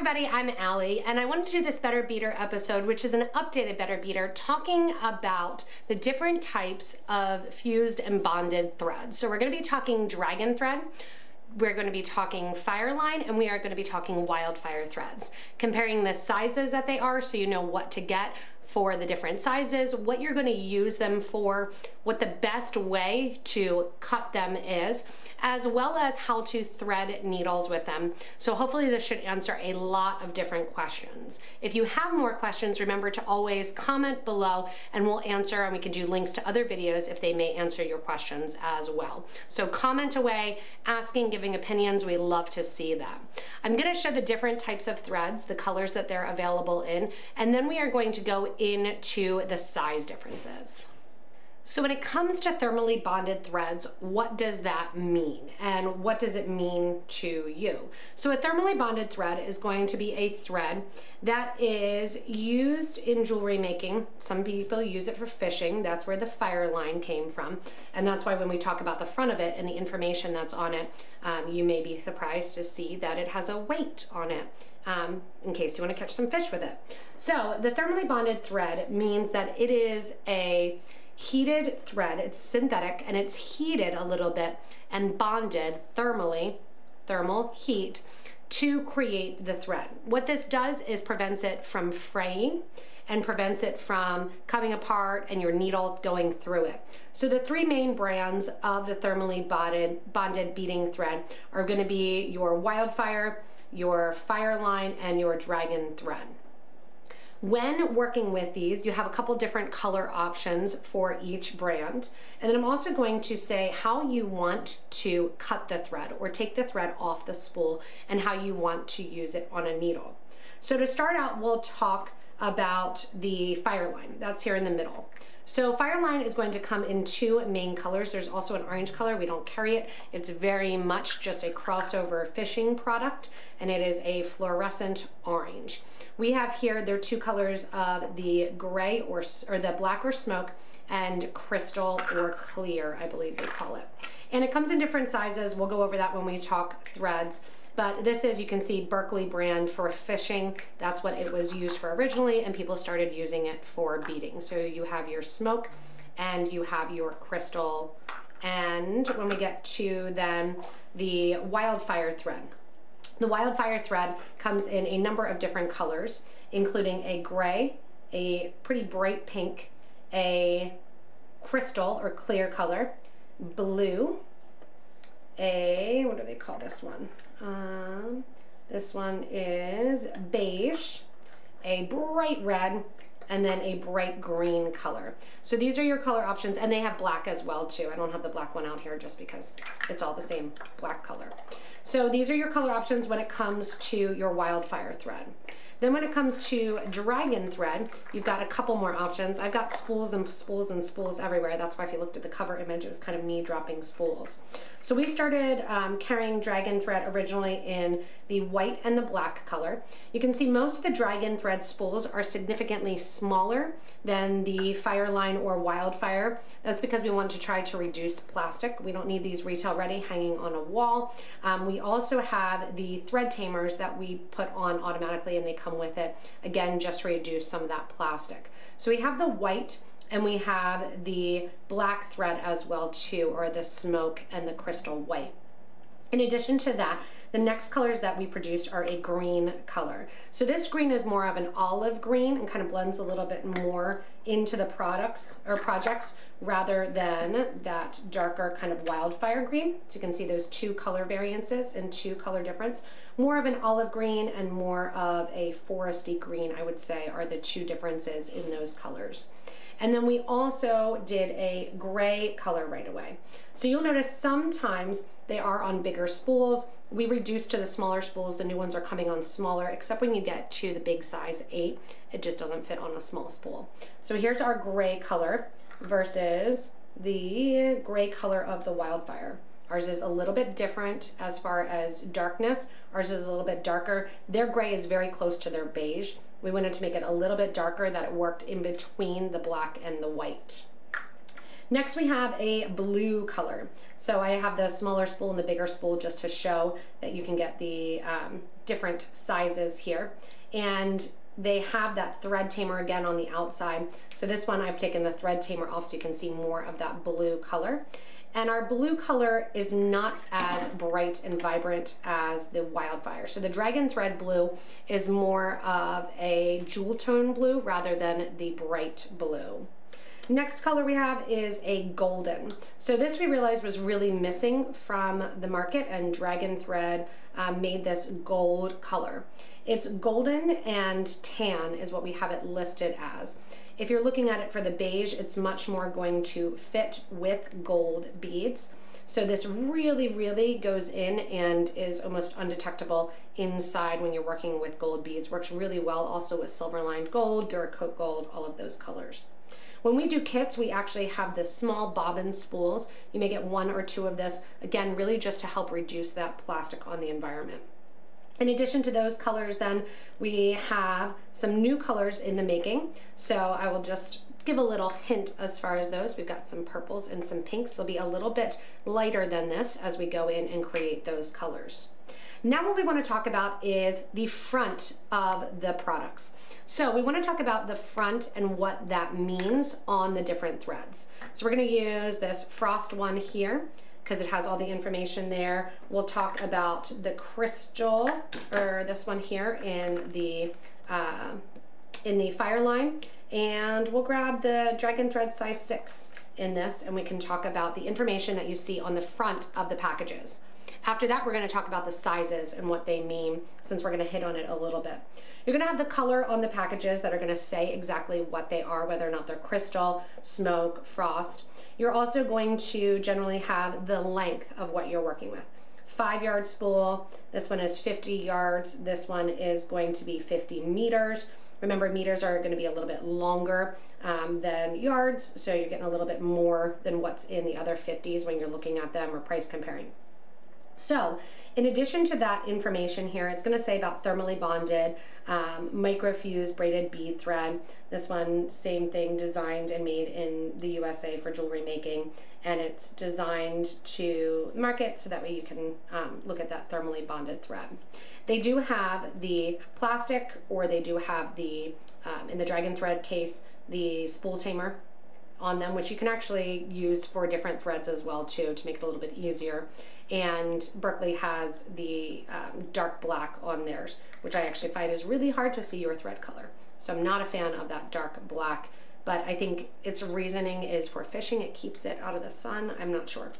everybody, I'm Allie, and I wanted to do this Better Beader episode, which is an updated Better Beader, talking about the different types of fused and bonded threads. So we're going to be talking DragonThread, we're going to be talking Fireline, and we are going to be talking Wildfire threads, comparing the sizes that they are so you know what to get for the different sizes, what you're going to use them for, what the best way to cut them is, as well as how to thread needles with them. So hopefully this should answer a lot of different questions. If you have more questions, remember to always comment below and we'll answer, and we can do links to other videos if they may answer your questions as well. So comment away, asking, giving opinions, we love to see that. I'm going to show the different types of threads, the colors that they're available in, and then we are going to go into the size differences. So when it comes to thermally bonded threads, what does that mean? And what does it mean to you? So a thermally bonded thread is going to be a thread that is used in jewelry making. Some people use it for fishing. That's where the Fireline came from. And that's why when we talk about the front of it and the information that's on it, you may be surprised to see that it has a weight on it. In case you want to catch some fish with it. So the thermally bonded thread means that it is a heated thread. It's synthetic and it's heated a little bit and bonded thermally, thermal heat, to create the thread. What this does is prevents it from fraying and prevents it from coming apart and your needle going through it. So the three main brands of the thermally bonded beading thread are going to be your Wildfire, your Fireline, and your DragonThread. When working with these, you have a couple different color options for each brand. And then I'm also going to say how you want to cut the thread or take the thread off the spool and how you want to use it on a needle. So to start out, we'll talk about the Fireline. That's here in the middle. So Fireline is going to come in two main colors. There's also an orange color. We don't carry it. It's very much just a crossover fishing product, and it is a fluorescent orange. We have here, there are two colors of the gray or the black or smoke and crystal or clear, I believe they call it. And it comes in different sizes. We'll go over that when we talk threads. But this is, you can see, Berkeley brand for fishing. That's what it was used for originally, and people started using it for beading. So you have your smoke and you have your crystal. And when we get to then the Wildfire thread, the Wildfire thread comes in a number of different colors, including a gray, a pretty bright pink, a crystal or clear color, blue, what do they call this one? This one is beige, a bright red, and then a bright green color. So these are your color options, and they have black as well too. I don't have the black one out here just because it's all the same black color. So these are your color options when it comes to your Wildfire thread. Then when it comes to DragonThread, you've got a couple more options. I've got spools and spools and spools everywhere. That's why if you looked at the cover image, it was kind of me dropping spools. So we started carrying DragonThread originally in the white and the black color. You can see most of the DragonThread spools are significantly smaller than the Fireline or Wildfire. That's because we want to try to reduce plastic. We don't need these retail ready hanging on a wall. We also have the thread tamers that we put on automatically, and they come with it, again, just to reduce some of that plastic. So we have the white and we have the black thread as well too, or the smoke and the crystal white. In addition to that, the next colors that we produced are a green color. So this green is more of an olive green and kind of blends a little bit more into the products or projects rather than that darker kind of Wildfire green. So you can see those two color variances and two color difference. More of an olive green and more of a foresty green, I would say, are the two differences in those colors. And then we also did a gray color right away. So you'll notice sometimes they are on bigger spools. We reduced to the smaller spools. The new ones are coming on smaller, except when you get to the big size 8, it just doesn't fit on a small spool. So here's our gray color versus the gray color of the Wildfire. Ours is a little bit different as far as darkness. Ours is a little bit darker. Their gray is very close to their beige. We wanted to make it a little bit darker, that it worked in between the black and the white. Next we have a blue color. So I have the smaller spool and the bigger spool just to show that you can get the different sizes here. And they have that thread tamer again on the outside. So this one I've taken the thread tamer off so you can see more of that blue color. And our blue color is not as bright and vibrant as the Wildfire. So the DragonThread blue is more of a jewel tone blue rather than the bright blue. Next color we have is a golden. So this we realized was really missing from the market, and DragonThread made this gold color. It's golden and tan is what we have it listed as. If you're looking at it for the beige, it's much more going to fit with gold beads. So this really, really goes in and is almost undetectable inside when you're working with gold beads. Works really well also with silver lined gold, Duracoat gold, all of those colors. When we do kits, we actually have the small bobbin spools. You may get 1 or 2 of this, again, really just to help reduce that plastic on the environment. In addition to those colors then, we have some new colors in the making. So I will just give a little hint as far as those. We've got some purples and some pinks. They'll be a little bit lighter than this as we go in and create those colors. Now what we want to talk about is the front of the products. So we want to talk about the front and what that means on the different threads. So we're going to use this frost one here because it has all the information there. We'll talk about the crystal, or this one here in the Fireline, and we'll grab the DragonThread size 6 in this, and we can talk about the information that you see on the front of the packages. After that, we're going to talk about the sizes and what they mean, since we're going to hit on it a little bit. You're going to have the color on the packages that are going to say exactly what they are, whether or not they're crystal, smoke, frost. You're also going to generally have the length of what you're working with. 5-yard spool, this one is 50 yards, this one is going to be 50 meters. Remember, meters are going to be a little bit longer than yards, so you're getting a little bit more than what's in the other 50s when you're looking at them or price comparing. So in addition to that information here, it's going to say about thermally bonded, microfused braided bead thread. This one, same thing, designed and made in the USA for jewelry making, and it's designed to market so that way you can look at that thermally bonded thread. They do have the plastic, or they do have the, in the DragonThread case, the spool tamer on them, which you can actually use for different threads as well too, to make it a little bit easier. And Berkeley has the dark black on theirs, which I actually find is really hard to see your thread color. So I'm not a fan of that dark black, but I think its reasoning is for fishing. It keeps it out of the sun. I'm not sure.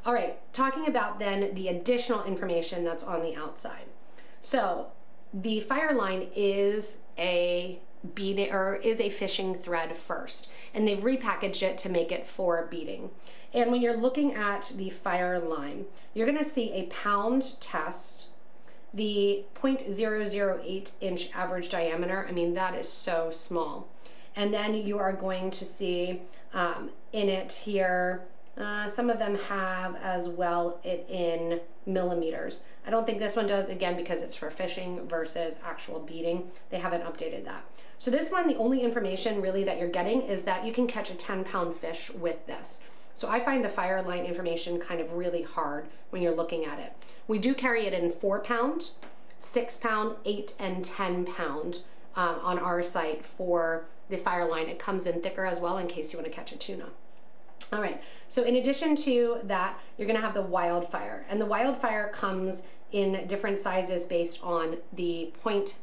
All right, talking about then the additional information that's on the outside. So the Fireline is a beading, or is a fishing thread first, and they've repackaged it to make it for beading. And when you're looking at the Fireline, you're going to see a pound test, the 0.008 inch average diameter. I mean, that is so small. And then you are going to see in it here, some of them have as well it in millimeters. I don't think this one does, again, because it's for fishing versus actual beading. They haven't updated that. So this one, the only information really that you're getting is that you can catch a 10-pound fish with this. So I find the Fireline information kind of really hard when you're looking at it. We do carry it in 4-pound, 6-pound, 8, and 10-pound on our site for the Fireline. It comes in thicker as well in case you want to catch a tuna. All right, so in addition to that, you're going to have the Wildfire, and the Wildfire comes in different sizes based on the point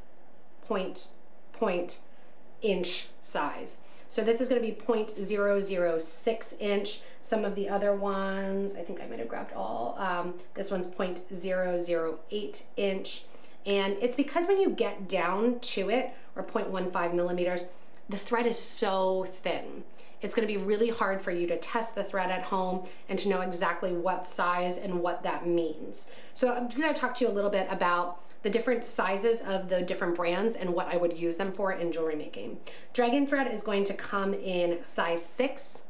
inch size. So this is going to be 0.006 inch. Some of the other ones, I think I might have grabbed all. This one's 0.008 inch. And it's because when you get down to it, or 0.15 millimeters, the thread is so thin. It's going to be really hard for you to test the thread at home and to know exactly what size and what that means. So I'm going to talk to you a little bit about the different sizes of the different brands and what I would use them for in jewelry making. DragonThread is going to come in size 6,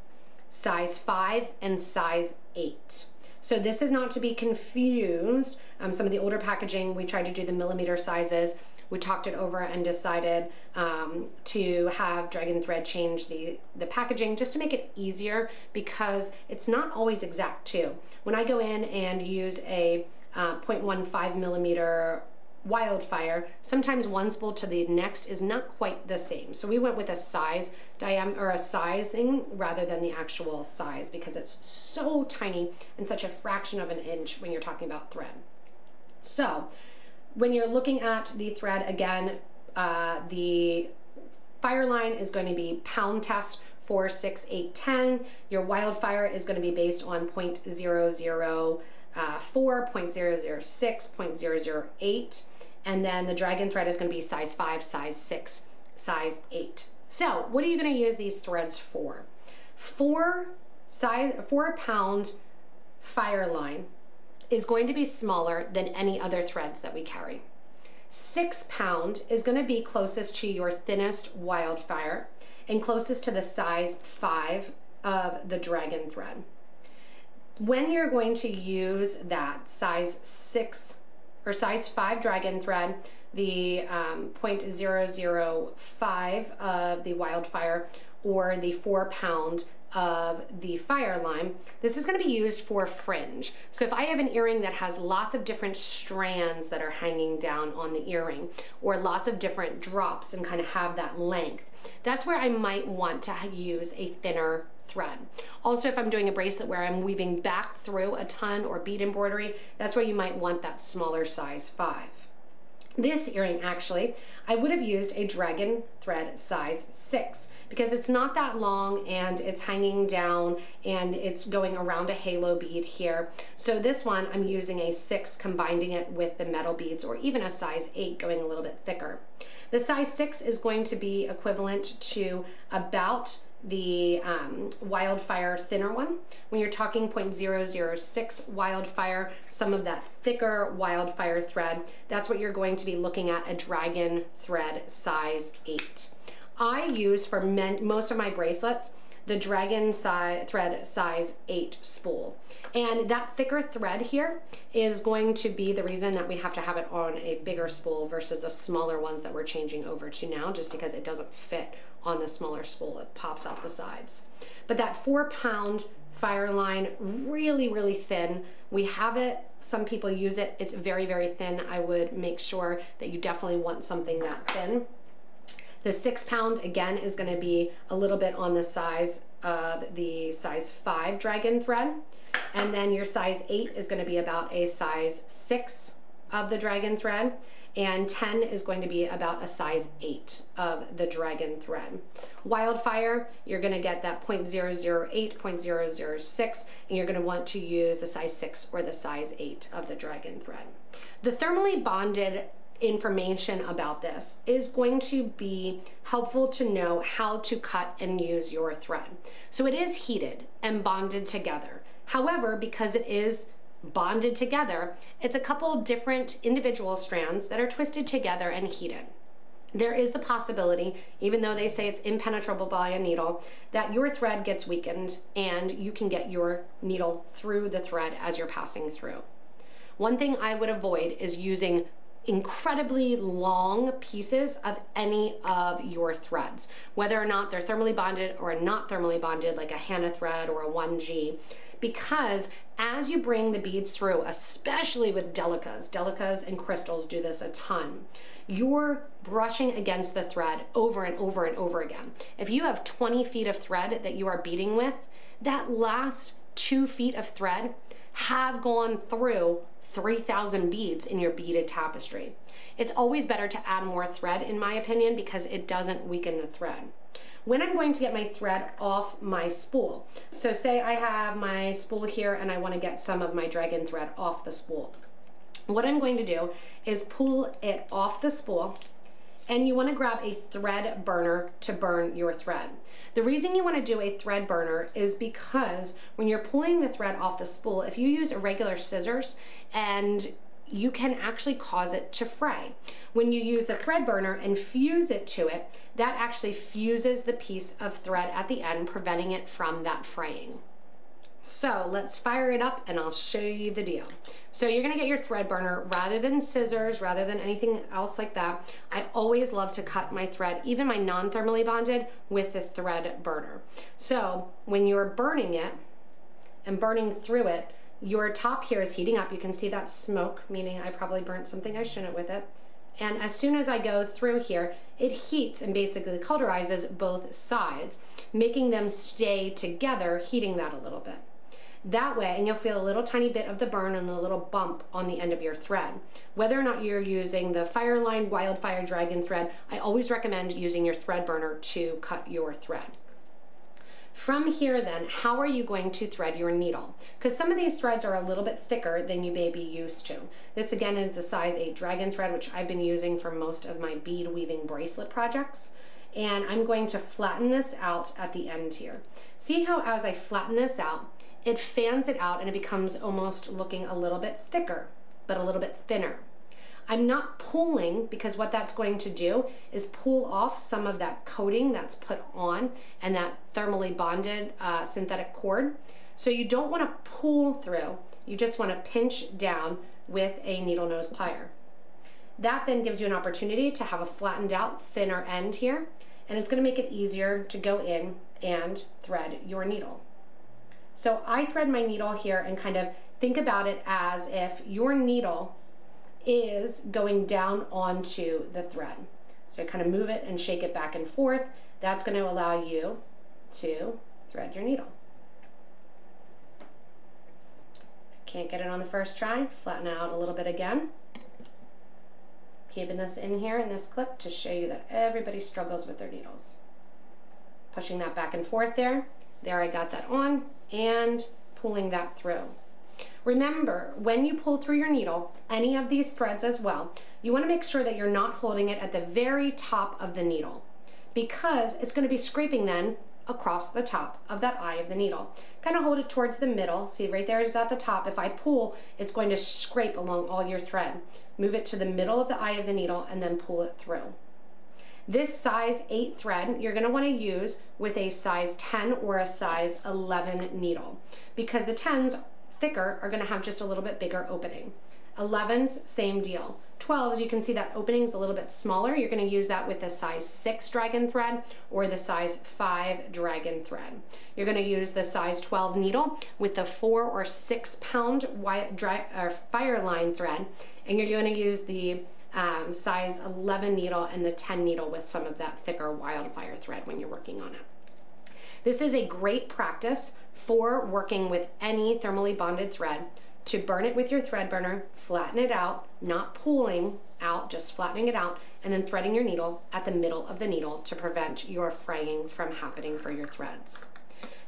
size 5, and size 8. So this is not to be confused. Some of the older packaging, we tried to do the millimeter sizes. We talked it over and decided to have DragonThread change the packaging just to make it easier, because it's not always exact too. When I go in and use a 0.15 millimeter Wildfire, sometimes one spool to the next is not quite the same. So we went with a size diameter or a sizing rather than the actual size, because it's so tiny and such a fraction of an inch when you're talking about thread. So when you're looking at the thread, again, the Fireline is going to be pound test 4, 6, 8, 10. Your Wildfire is going to be based on 0.004, 0.006, 0.008, and then the DragonThread is going to be size 5, size 6, size 8. So what are you going to use these threads for? 4 pound Fireline is going to be smaller than any other threads that we carry. 6 pound is going to be closest to your thinnest Wildfire and closest to the size 5 of the DragonThread. When you're going to use that size 6 or size 5 DragonThread, the 0.005 of the Wildfire, or the 4 pound of the Fireline, this is going to be used for fringe. So if I have an earring that has lots of different strands that are hanging down on the earring, or lots of different drops and kind of have that length, that's where I might want to use a thinner thread. Also, if I'm doing a bracelet where I'm weaving back through a ton or bead embroidery, that's where you might want that smaller size 5. This earring, actually, I would have used a DragonThread size 6, because it's not that long and it's hanging down and it's going around a halo bead here. So this one, I'm using a 6, combining it with the metal beads, or even a size 8 going a little bit thicker. The size 6 is going to be equivalent to about the Wildfire thinner one. When you're talking 0.006 Wildfire, some of that thicker Wildfire thread, that's what you're going to be looking at, a DragonThread size 8. I use for most of my bracelets the DragonThread size 8 spool. And that thicker thread here is going to be the reason that we have to have it on a bigger spool versus the smaller ones that we're changing over to now, just because it doesn't fit on the smaller spool. It pops out the sides. But that 4 pound Fireline, really, really thin. We have it. Some people use it. It's very, very thin. I would make sure that you definitely want something that thin. The 6 pound, again, is going to be a little bit on the size of the size 5 DragonThread. And then your size 8 is going to be about a size 6 of the DragonThread. And 10 is going to be about a size 8 of the DragonThread. Wildfire, you're going to get that 0.008, 0.006, and you're going to want to use the size 6 or the size 8 of the DragonThread. The thermally bonded information about this is going to be helpful to know how to cut and use your thread. So it is heated and bonded together. However, because it is bonded together, it's a couple different individual strands that are twisted together and heated. There is the possibility, even though they say it's impenetrable by a needle, that your thread gets weakened and you can get your needle through the thread as you're passing through. One thing I would avoid is using incredibly long pieces of any of your threads, whether or not they're thermally bonded or not thermally bonded, like a Hannah thread or a 1G, because as you bring the beads through, especially with delicas and crystals do this a ton, you're brushing against the thread over and over and over again. If you have 20 feet of thread that you are beading with, that last 2 feet of thread have gone through 3,000 beads in your beaded tapestry. It's always better to add more thread, in my opinion, because it doesn't weaken the thread. When I'm going to get my thread off my spool, so say I have my spool here and I want to get some of my DragonThread off the spool. What I'm going to do is pull it off the spool, and you want to grab a thread burner to burn your thread. The reason you want to do a thread burner is because when you're pulling the thread off the spool, if you use regular scissors, and you can actually cause it to fray. When you use the thread burner and fuse it to it, that actually fuses the piece of thread at the end, preventing it from that fraying. So let's fire it up and I'll show you the deal. So you're gonna get your thread burner. Rather than scissors, rather than anything else like that, I always love to cut my thread, even my non-thermally bonded, with the thread burner. So when you're burning it and burning through it, your top here is heating up. You can see that smoke, meaning I probably burnt something I shouldn't with it. And as soon as I go through here, it heats and basically cauterizes both sides, making them stay together, heating that a little bit. That way, and you'll feel a little tiny bit of the burn and a little bump on the end of your thread. Whether or not you're using the Fireline, Wildfire, DragonThread, I always recommend using your thread burner to cut your thread. From here then, how are you going to thread your needle? Because some of these threads are a little bit thicker than you may be used to. This again is the size 8 DragonThread, which I've been using for most of my bead weaving bracelet projects. And I'm going to flatten this out at the end here. See how as I flatten this out, it fans it out and it becomes almost looking a little bit thicker, but a little bit thinner. I'm not pulling, because what that's going to do is pull off some of that coating that's put on and that thermally bonded synthetic cord. So you don't want to pull through, you just want to pinch down with a needle nose plier. That then gives you an opportunity to have a flattened out, thinner end here, and it's going to make it easier to go in and thread your needle. So I thread my needle here and kind of think about it as if your needle is going down onto the thread. So kind of move it and shake it back and forth. That's going to allow you to thread your needle. If you can't get it on the first try, flatten it out a little bit again. Keeping this in here in this clip to show you that everybody struggles with their needles. Pushing that back and forth there. There, I got that on, and pulling that through. Remember, when you pull through your needle, any of these threads as well, you want to make sure that you're not holding it at the very top of the needle, because it's going to be scraping then across the top of that eye of the needle. Kind of hold it towards the middle. See, right there is at the top. If I pull, it's going to scrape along all your thread. Move it to the middle of the eye of the needle and then pull it through. This size 8 thread you're going to want to use with a size 10 or a size 11 needle, because the 10s, thicker, are going to have just a little bit bigger opening. 11s, same deal. 12s, you can see that opening's a little bit smaller. You're going to use that with the size 6 DragonThread or the size 5 DragonThread. You're going to use the size 12 needle with the 4 or 6 pound Fireline thread, and you're going to use the size 11 needle and the 10 needle with some of that thicker Wildfire thread when you're working on it. This is a great practice for working with any thermally bonded thread, to burn it with your thread burner, flatten it out, not pulling out, just flattening it out, and then threading your needle at the middle of the needle to prevent your fraying from happening for your threads.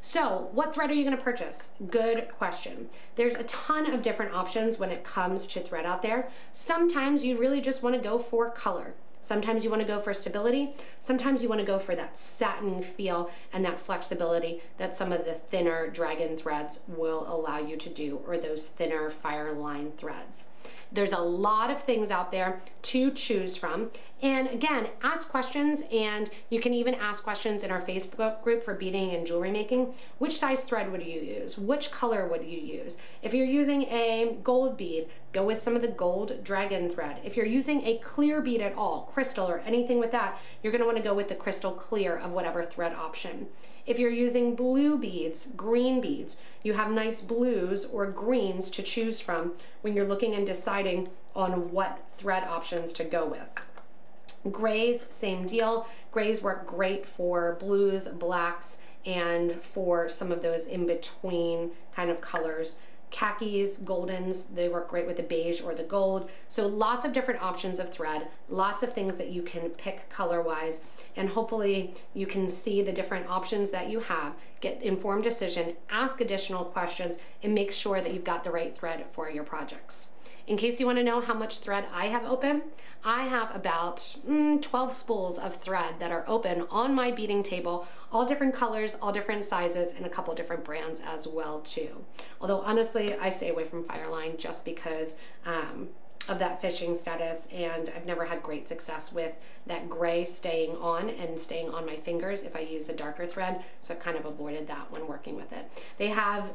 So what thread are you going to purchase? Good question. There's a ton of different options when it comes to thread out there. Sometimes you really just want to go for color. Sometimes you want to go for stability. Sometimes you want to go for that satin feel and that flexibility that some of the thinner dragon threads will allow you to do, or those thinner Fireline threads. There's a lot of things out there to choose from. And again, ask questions, and you can even ask questions in our Facebook group for beading and jewelry making. Which size thread would you use? Which color would you use? If you're using a gold bead, go with some of the gold dragon thread. If you're using a clear bead at all, crystal or anything with that, you're going to want to go with the crystal clear of whatever thread option. If you're using blue beads, green beads, you have nice blues or greens to choose from when you're looking and deciding on what thread options to go with. Grays, same deal. Grays work great for blues, blacks, and for some of those in-between kind of colors. Khakis, goldens, they work great with the beige or the gold. So lots of different options of thread, lots of things that you can pick color-wise, and hopefully you can see the different options that you have, get informed decision, ask additional questions, and make sure that you've got the right thread for your projects. In case you want to know how much thread I have open, I have about 12 spools of thread that are open on my beading table, all different colors, all different sizes, and a couple different brands as well too. Although honestly, I stay away from Fireline just because of that fishing status, and I've never had great success with that gray staying on and staying on my fingers if I use the darker thread, so I kind of avoided that when working with it. They have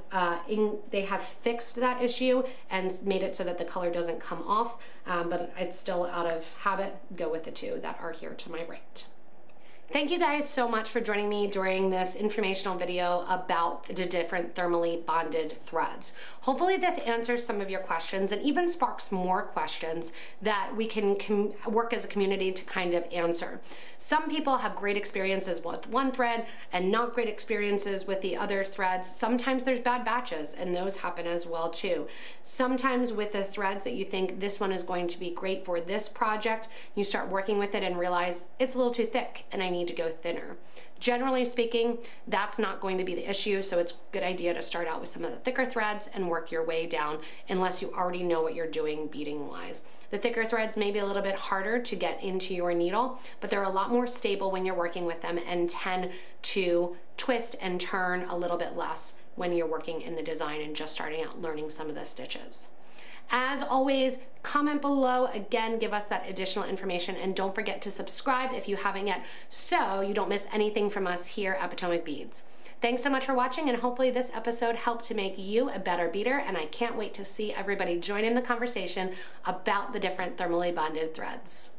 fixed that issue and made it so that the color doesn't come off, but it's still out of habit. Go with the two that are here to my right. Thank you guys so much for joining me during this informational video about the different thermally bonded threads. Hopefully this answers some of your questions and even sparks more questions that we can work as a community to kind of answer. Some people have great experiences with one thread and not great experiences with the other threads. Sometimes there's bad batches, and those happen as well too. Sometimes with the threads that you think this one is going to be great for this project, you start working with it and realize it's a little too thick and I need to go thinner. Generally speaking, that's not going to be the issue, so it's a good idea to start out with some of the thicker threads and work your way down unless you already know what you're doing beading wise. The thicker threads may be a little bit harder to get into your needle, but they're a lot more stable when you're working with them and tend to twist and turn a little bit less when you're working in the design and just starting out learning some of the stitches. As always, comment below, again, give us that additional information, and don't forget to subscribe if you haven't yet so you don't miss anything from us here at Potomac Beads. Thanks so much for watching, and hopefully this episode helped to make you a better beater, and I can't wait to see everybody join in the conversation about the different thermally bonded threads.